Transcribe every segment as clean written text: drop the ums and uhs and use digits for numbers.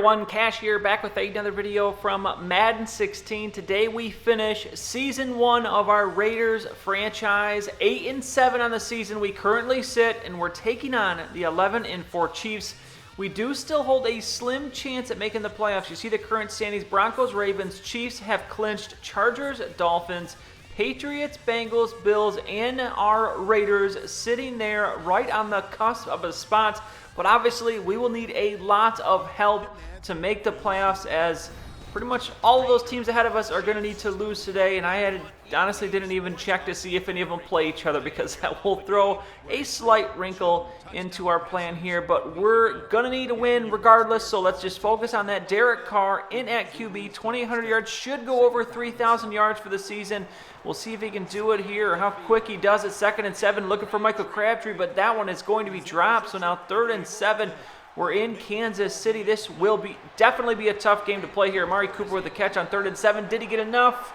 everyone, Cash here, back with another video from Madden 16. Today we finish Season 1 of our Raiders franchise. 8-7 on the season we currently sit, and we're taking on the 11-4 Chiefs. We do still hold a slim chance at making the playoffs. You see the current standings: Broncos, Ravens, Chiefs have clinched, Chargers, Dolphins, Patriots, Bengals, Bills, and our Raiders sitting there right on the cusp of a spot. But obviously, we will need a lot of help to make the playoffs, as pretty much all of those teams ahead of us are going to need to lose today. And I honestly didn't even check to see if any of them play each other, because that will throw a slight wrinkle into our plan here. But we're going to need a win regardless, so let's just focus on that. Derek Carr in at QB, 2,800 yards, should go over 3,000 yards for the season. We'll see if he can do it here, or how quick he does it. 2nd and 7, looking for Michael Crabtree, but that one is going to be dropped. So now 3rd and 7. We're in Kansas City. This will definitely be a tough game to play here. Amari Cooper with the catch on 3rd and 7. Did he get enough?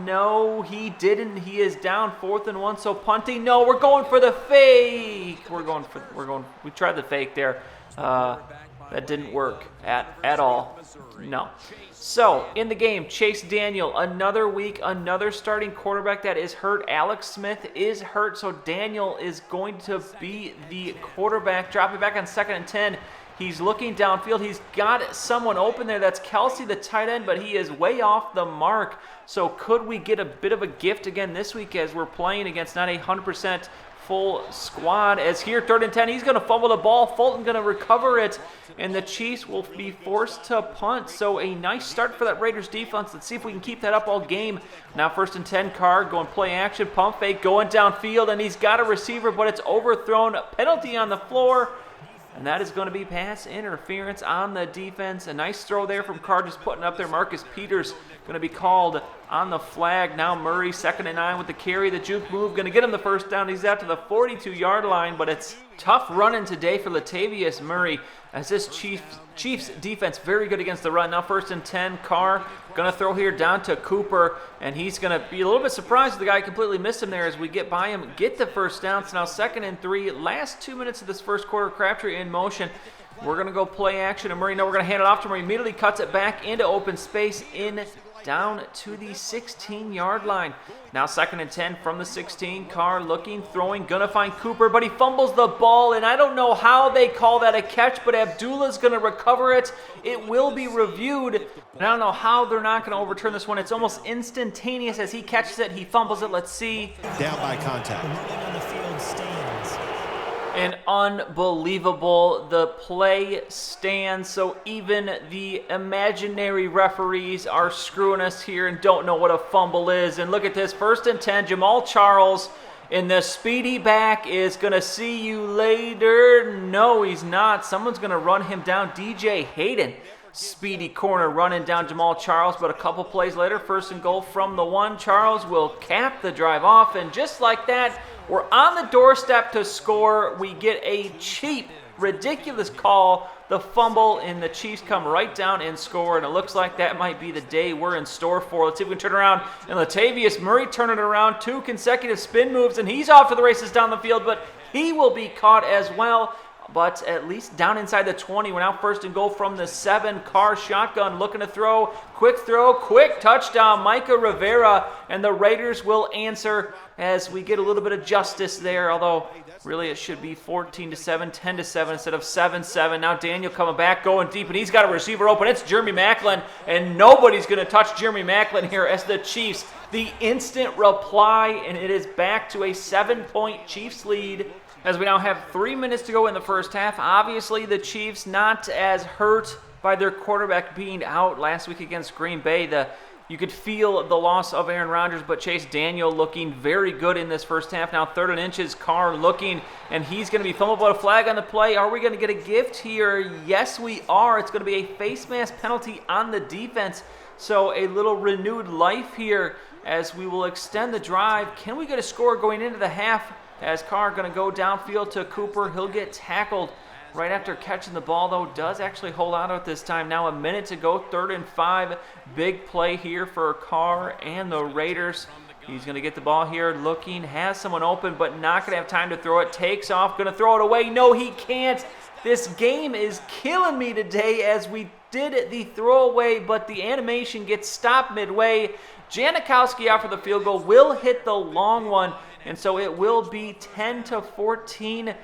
No, he didn't. He is down 4th and 1. So punting. No, we're going for the fake. We tried the fake there. That didn't work at all. No. So, in the game, Chase Daniel, another week, another starting quarterback that is hurt. Alex Smith is hurt, so Daniel is going to be the quarterback. Dropping back on 2nd and 10. He's looking downfield. He's got someone open there. That's Kelsey, the tight end, but he is way off the mark. So, could we get a bit of a gift again this week, as we're playing against not a 100% full squad? As here, 3rd and 10, he's going to fumble the ball. Fulton going to recover it, and the Chiefs will be forced to punt. So a nice start for that Raiders defense. Let's see if we can keep that up all game. Now 1st and 10, Carr going play action, pump fake, going downfield, and he's got a receiver, but it's overthrown. Penalty on the floor, and that is going to be pass interference on the defense. A nice throw there from Carr, just putting up there. Marcus Peters going to be called on the flag. Now Murray, 2nd and 9 with the carry. The juke move going to get him the first down. He's out to the 42-yard line, but it's tough running today for Latavius Murray, as this Chiefs defense very good against the run. Now 1st and 10, Carr going to throw here down to Cooper, and he's going to be a little bit surprised the guy completely missed him there as we get by him, get the first down. So now 2nd and 3, last 2 minutes of this first quarter. Crabtree in motion. We're going to go play action, and Murray, no, we're going to hand it off to Murray. Immediately cuts it back into open space down to the 16-yard line. Now 2nd and 10 from the 16. Carr looking, throwing, gonna find Cooper, but he fumbles the ball, and I don't know how they call that a catch, but Abdullah's gonna recover it. It will be reviewed, and I don't know how they're not gonna overturn this one. It's almost instantaneous as he catches it. He fumbles it. Let's see. Down by contact. On the field stands. And unbelievable, the play stands. So even the imaginary referees are screwing us here and don't know what a fumble is. And look at this, 1st and 10, Jamal Charles, and the speedy back is going to see you later. No, he's not. Someone's going to run him down. DJ Hayden, speedy corner, running down Jamal Charles, but a couple plays later, 1st and goal from the 1. Charles will cap the drive off, and just like that, we're on the doorstep to score. We get a cheap, ridiculous call, the fumble, and the Chiefs come right down and score, and it looks like that might be the day we're in store for. Let's see if we can turn around, and Latavius Murray turning it around, 2 consecutive spin moves, and he's off to the races down the field, but he will be caught as well. But at least down inside the 20. We're now 1st and goal from the 7. Carr shotgun, looking to throw, quick touchdown, Micah Rivera, and the Raiders will answer as we get a little bit of justice there, although really it should be 14-7, 10-7 instead of 7-7. Now Daniel coming back, going deep, and he's got a receiver open. It's Jeremy Maclin, and nobody's going to touch Jeremy Maclin here as the Chiefs, the instant reply, and it is back to a 7-point Chiefs lead, as we now have 3 minutes to go in the first half. Obviously, the Chiefs not as hurt by their quarterback being out last week against Green Bay. You could feel the loss of Aaron Rodgers, but Chase Daniel looking very good in this first half. Now 3rd and inches, Carr looking, and he's going to be fumbled, but a flag on the play. Are we going to get a gift here? Yes, we are. It's going to be a face mask penalty on the defense. So a little renewed life here as we will extend the drive. Can we get a score going into the half? As Carr going to go downfield to Cooper. He'll get tackled right after catching the ball, though. Does actually hold on to it this time. Now a minute to go, 3rd and 5. Big play here for Carr and the Raiders. He's going to get the ball here, looking, has someone open, but not going to have time to throw it. Takes off, going to throw it away. No, he can't. This game is killing me today as we did the throwaway, but the animation gets stopped midway. Janikowski out for the field goal, will hit the long one, and so it will be 10-14.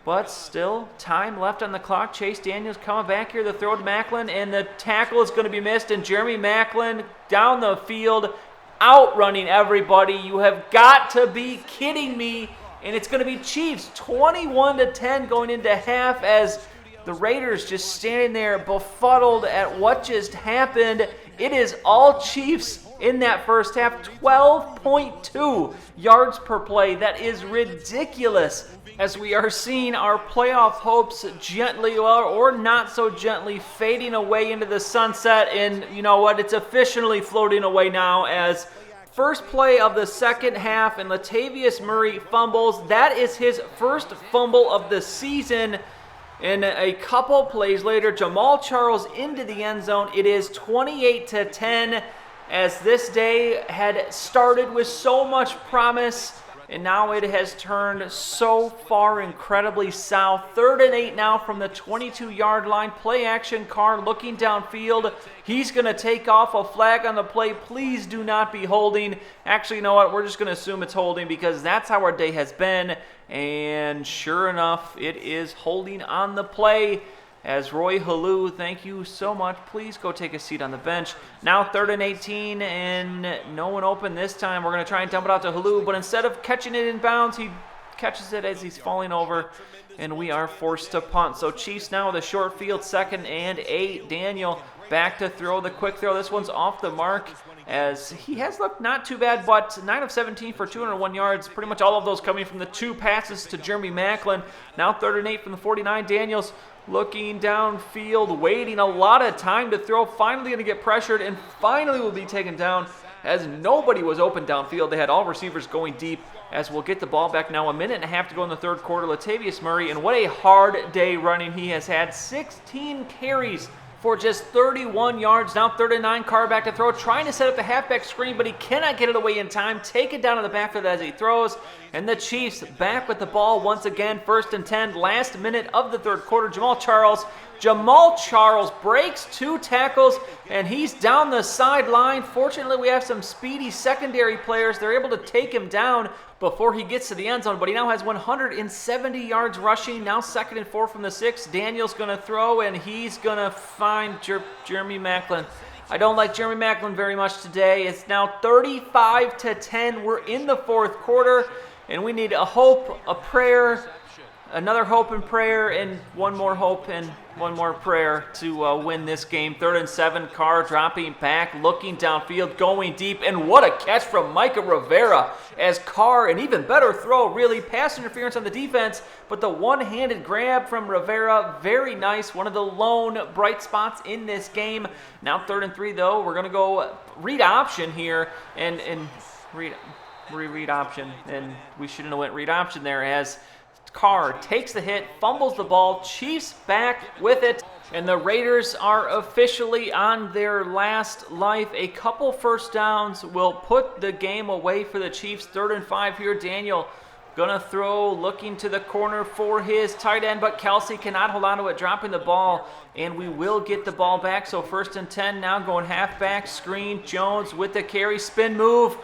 But still, time left on the clock. Chase Daniels coming back here. The throw to Macklin, and the tackle is going to be missed. And Jeremy Macklin down the field, outrunning everybody. You have got to be kidding me. And it's going to be Chiefs 21-10 going into half as the Raiders just standing there befuddled at what just happened. It is all Chiefs in that first half. 12.2 yards per play. That is ridiculous, as we are seeing our playoff hopes gently or not so gently fading away into the sunset. And you know what? It's officially floating away now as first play of the second half, and Latavius Murray fumbles. That is his first fumble of the season. And a couple plays later, Jamal Charles into the end zone. It is 28-10, as this day had started with so much promise, and now it has turned so far incredibly south. 3rd and 8 now from the 22-yard line. Play action, Carr looking downfield. He's going to take off. A flag on the play. Please do not be holding. Actually, you know what? We're just going to assume it's holding because that's how our day has been. And sure enough, it is holding on the play. As Roy Halou, thank you so much. Please go take a seat on the bench. Now 3rd and 18, and no one open this time. We're going to try and dump it out to Halou, but instead of catching it in bounds, he catches it as he's falling over, and we are forced to punt. So Chiefs now with a short field, 2nd and 8. Daniel back to throw, the quick throw. This one's off the mark, as he has looked not too bad, but 9 of 17 for 201 yards. Pretty much all of those coming from the 2 passes to Jeremy Macklin. Now 3rd and 8 from the 49. Daniels looking downfield, waiting a lot of time to throw. Finally going to get pressured, and finally will be taken down as nobody was open downfield. They had all receivers going deep, as we'll get the ball back now. 1.5 minutes to go in the third quarter. Latavius Murray, and what a hard day running he has had. 16 carries for just 31 yards. Now 3rd and 9, Carr back to throw, trying to set up the halfback screen, but he cannot get it away in time. Take it down to the backfield as he throws, and the Chiefs back with the ball once again. 1st and 10, last minute of the third quarter. Jamal Charles breaks 2 tackles, and he's down the sideline. Fortunately, we have some speedy secondary players. They're able to take him down before he gets to the end zone, but he now has 170 yards rushing. Now 2nd and 4 from the 6. Daniel's going to throw, and he's going to find Jeremy Macklin. I don't like Jeremy Macklin very much today. It's now 35-10. We're in the fourth quarter, and we need a hope, a prayer, another hope and prayer, and one more hope and one more prayer to win this game. 3rd and 7, Carr dropping back, looking downfield, going deep, and what a catch from Micah Rivera as Carr, an even better throw, really. Pass interference on the defense, but the one-handed grab from Rivera, very nice. One of the lone bright spots in this game. Now 3rd and 3, though. We're going to go read option here, and read option, and we shouldn't have went read option there, as Carr takes the hit, fumbles the ball, Chiefs back with it, and the Raiders are officially on their last life. A couple first downs will put the game away for the Chiefs. 3rd and 5 here. Daniel gonna throw, looking to the corner for his tight end, but Kelsey cannot hold on to it, dropping the ball, and we will get the ball back. So 1st and 10 now, going halfback screen. Jones with the carry, spin move.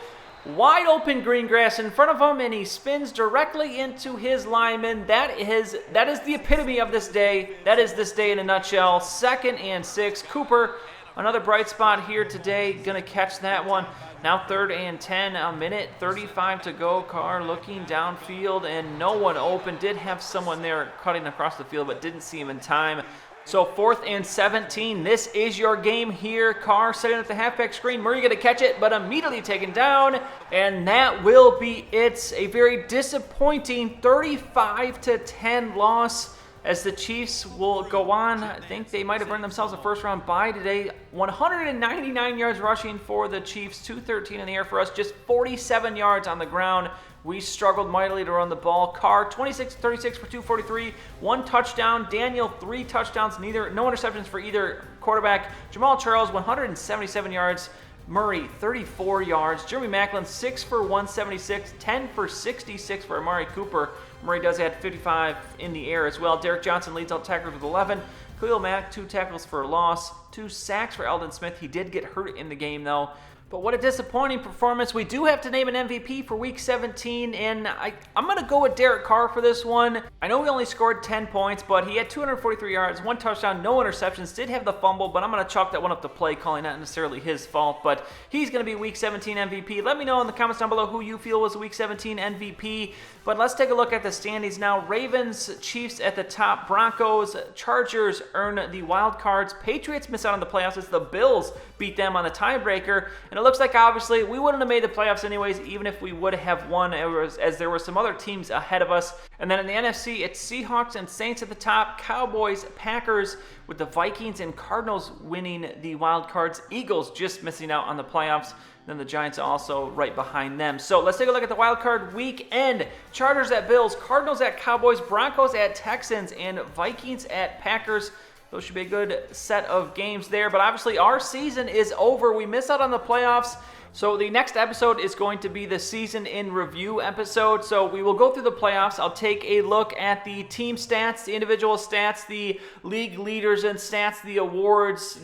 Wide open green grass in front of him, and he spins directly into his lineman. That is the epitome of this day. That is this day in a nutshell. 2nd and 6. Cooper, another bright spot here today, going to catch that one. Now 3rd and 10, 1:35 to go. Carr looking downfield, and no one open. Did have someone there cutting across the field, but didn't see him in time. So 4th and 17, this is your game here. Carr setting up the halfback screen. Murray going to catch it, but immediately taken down. And that will be it. A very disappointing 35-10 loss, as the Chiefs will go on. I think they might have earned themselves a first-round bye today. 199 yards rushing for the Chiefs, 213 in the air for us, just 47 yards on the ground. We struggled mightily to run the ball. Carr, 26-36 for 243, 1 touchdown. Daniel, 3 touchdowns, no interceptions for either quarterback. Jamal Charles, 177 yards. Murray, 34 yards. Jeremy Macklin, 6 for 176, 10 for 66 for Amari Cooper. Murray does add 55 in the air as well. Derek Johnson leads all tackles with 11. Khalil Mack, 2 tackles for a loss, 2 sacks for Eldon Smith. He did get hurt in the game, though. But what a disappointing performance. We do have to name an MVP for Week 17, and I'm going to go with Derek Carr for this one. I know he only scored 10 points, but he had 243 yards, 1 touchdown, no interceptions, did have the fumble, but I'm going to chalk that one up to play calling, not necessarily his fault. But he's going to be Week 17 MVP. Let me know in the comments down below who you feel was Week 17 MVP. But let's take a look at the standings now. Ravens, Chiefs at the top, Broncos, Chargers earn the wild cards. Patriots miss out on the playoffs as the Bills beat them on the tiebreaker. And it looks like obviously we wouldn't have made the playoffs anyways, even if we would have won, as there were some other teams ahead of us. And then in the NFC, it's Seahawks and Saints at the top, Cowboys, Packers, with the Vikings and Cardinals winning the wild cards. Eagles just missing out on the playoffs. Then the Giants also right behind them. So let's take a look at the wild card weekend. Chargers at Bills, Cardinals at Cowboys, Broncos at Texans, and Vikings at Packers. Those should be a good set of games there. But obviously our season is over. We miss out on the playoffs. So the next episode is going to be the season in review episode. So we will go through the playoffs. I'll take a look at the team stats, the individual stats, the league leaders and stats, the awards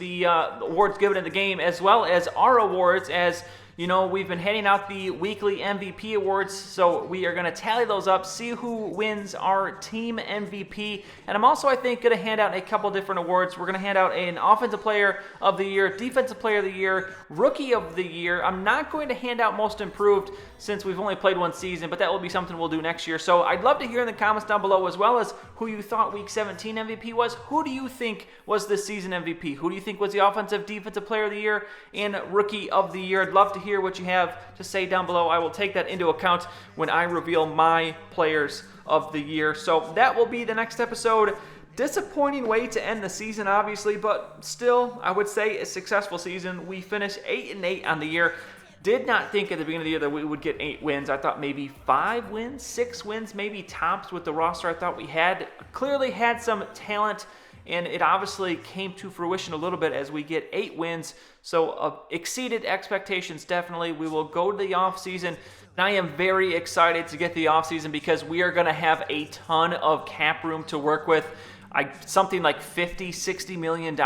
given in the game, as well as our awards. As you know, we've been handing out the weekly MVP awards, so we are going to tally those up, see who wins our team MVP. And I'm also, I think, going to hand out a couple different awards. We're going to hand out an Offensive Player of the Year, Defensive Player of the Year, Rookie of the Year. I'm not going to hand out Most Improved since we've only played one season, but that will be something we'll do next year. So I'd love to hear in the comments down below, as well as who you thought Week 17 MVP was. Who do you think was this season MVP? Who do you think was the Offensive, Defensive Player of the Year, and Rookie of the Year? I'd love to hear what you have to say down below. I will take that into account when I reveal my players of the year. So that will be the next episode. Disappointing way to end the season, obviously, but still, I would say a successful season. We finished 8-8 on the year. Did not think at the beginning of the year that we would get 8 wins. I thought maybe 5 wins, 6 wins, maybe tops with the roster I thought we had. Clearly had some talent, and it obviously came to fruition a little bit as we get 8 wins. So exceeded expectations, definitely. We will go to the offseason. And I am very excited to get the offseason because we are going to have a ton of cap room to work with. Something like $50-60 million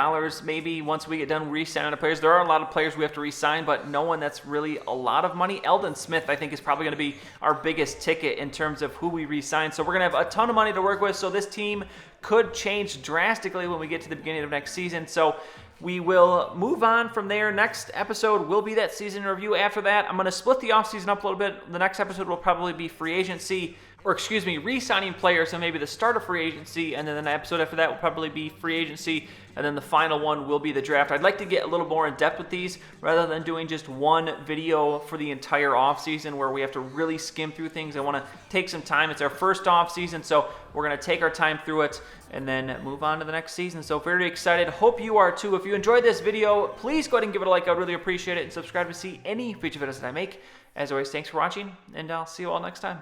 maybe once we get done re-signing the players. There are a lot of players we have to re-sign, but no one that's really a lot of money. Eldon Smith, I think, is probably going to be our biggest ticket in terms of who we re-sign. So we're going to have a ton of money to work with. So this team could change drastically when we get to the beginning of next season. So we will move on from there. Next episode will be that season review. After that, I'm going to split the offseason up a little bit. The next episode will probably be free agency, re-signing players, so maybe the start of free agency, and then the episode after that will probably be free agency, and then the final one will be the draft. I'd like to get a little more in depth with these rather than doing just one video for the entire offseason where we have to really skim through things. I want to take some time. It's our first offseason, so we're going to take our time through it and then move on to the next season. So very excited. Hope you are too. If you enjoyed this video, please go ahead and give it a like. I'd really appreciate it, and subscribe to see any future videos that I make. As always, thanks for watching, and I'll see you all next time.